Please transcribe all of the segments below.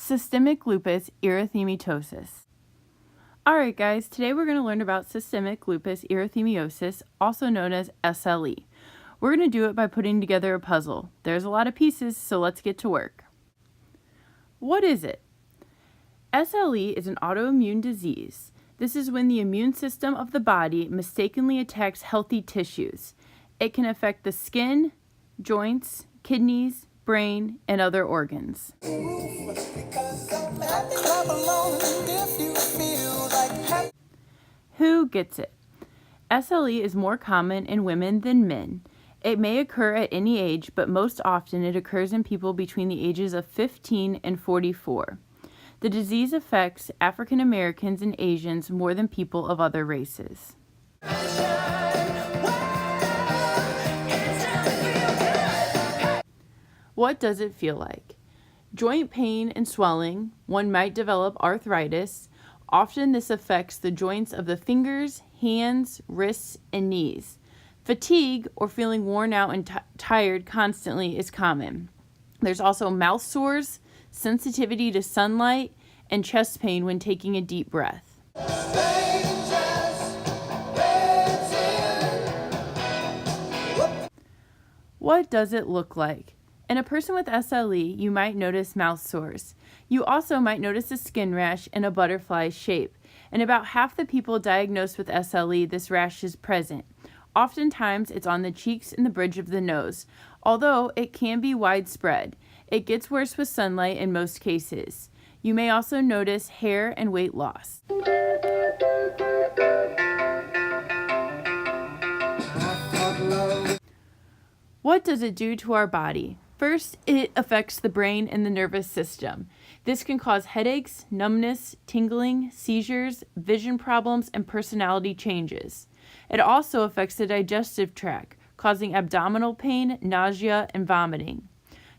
Systemic lupus erythematosus. Alright guys, today we're going to learn about systemic lupus erythematosus, also known as SLE. We're going to do it by putting together a puzzle. There's a lot of pieces, so let's get to work. What is it? SLE is an autoimmune disease. This is when the immune system of the body mistakenly attacks healthy tissues. It can affect the skin, joints, kidneys, brain, and other organs. Who gets it? SLE is more common in women than men. It may occur at any age, but most often it occurs in people between the ages of 15 and 44. The disease affects African Americans and Asians more than people of other races. What does it feel like? Joint pain and swelling. One might develop arthritis. Often this affects the joints of the fingers, hands, wrists, and knees. Fatigue or feeling worn out and tired constantly is common. There's also mouth sores, sensitivity to sunlight, and chest pain when taking a deep breath. What does it look like? In a person with SLE, you might notice mouth sores. You also might notice a skin rash in a butterfly shape. In about half the people diagnosed with SLE, this rash is present. Oftentimes, it's on the cheeks and the bridge of the nose, although it can be widespread. It gets worse with sunlight in most cases. You may also notice hair and weight loss. What does it do to our body? First, it affects the brain and the nervous system. This can cause headaches, numbness, tingling, seizures, vision problems, and personality changes. It also affects the digestive tract, causing abdominal pain, nausea, and vomiting.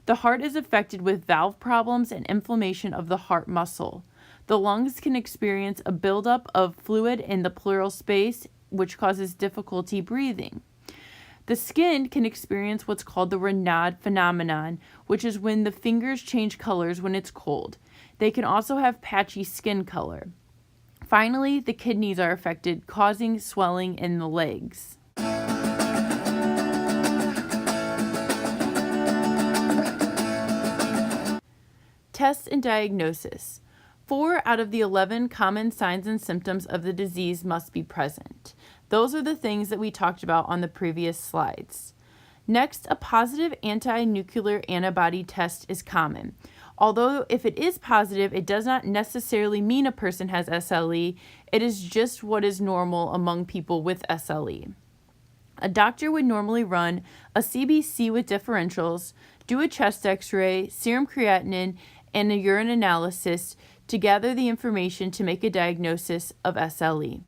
The heart is affected with valve problems and inflammation of the heart muscle. The lungs can experience a buildup of fluid in the pleural space, which causes difficulty breathing. The skin can experience what's called the Raynaud phenomenon, which is when the fingers change colors when it's cold. They can also have patchy skin color. Finally, the kidneys are affected, causing swelling in the legs. Tests and diagnosis. 4 out of the 11 common signs and symptoms of the disease must be present. Those are the things that we talked about on the previous slides. Next, a positive anti-nuclear antibody test is common. Although if it is positive, it does not necessarily mean a person has SLE. It is just what is normal among people with SLE. A doctor would normally run a CBC with differentials, do a chest x-ray, serum creatinine, and a urine analysis to gather the information to make a diagnosis of SLE.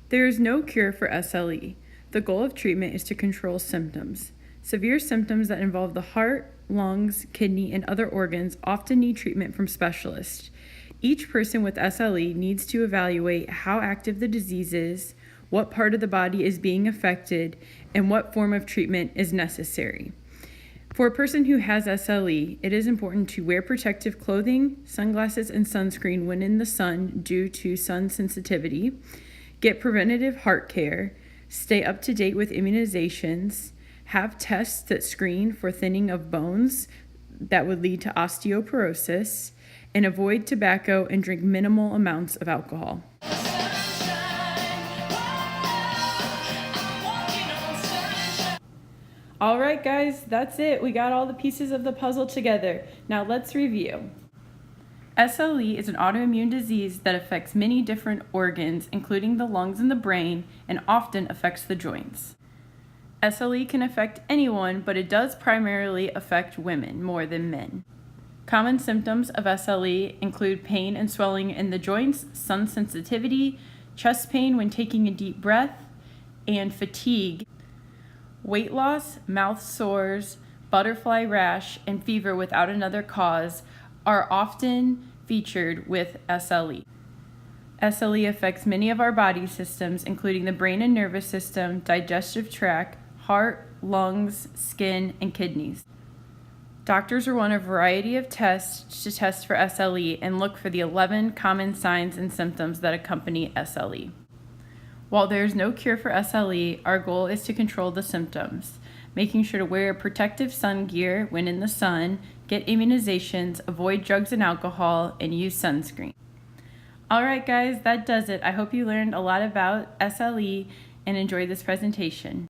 There is no cure for SLE. The goal of treatment is to control symptoms. Severe symptoms that involve the heart, lungs, kidney, and other organs often need treatment from specialists. Each person with SLE needs to evaluate how active the disease is, what part of the body is being affected, and what form of treatment is necessary. For a person who has SLE, it is important to wear protective clothing, sunglasses, and sunscreen when in the sun due to sun sensitivity, get preventative heart care, stay up to date with immunizations, have tests that screen for thinning of bones that would lead to osteoporosis, and avoid tobacco and drink minimal amounts of alcohol. All right, guys, that's it. We got all the pieces of the puzzle together. Now let's review. SLE is an autoimmune disease that affects many different organs, including the lungs and the brain, and often affects the joints. SLE can affect anyone, but it does primarily affect women more than men. Common symptoms of SLE include pain and swelling in the joints, sun sensitivity, chest pain when taking a deep breath, and fatigue. Weight loss, mouth sores, butterfly rash, and fever without another cause are often featured with SLE. SLE affects many of our body systems, including the brain and nervous system, digestive tract, heart, lungs, skin, and kidneys. Doctors run a variety of tests to test for SLE and look for the 11 common signs and symptoms that accompany SLE. While there is no cure for SLE, our goal is to control the symptoms, making sure to wear protective sun gear when in the sun, get immunizations, avoid drugs and alcohol, and use sunscreen. All right, guys, that does it. I hope you learned a lot about SLE and enjoyed this presentation.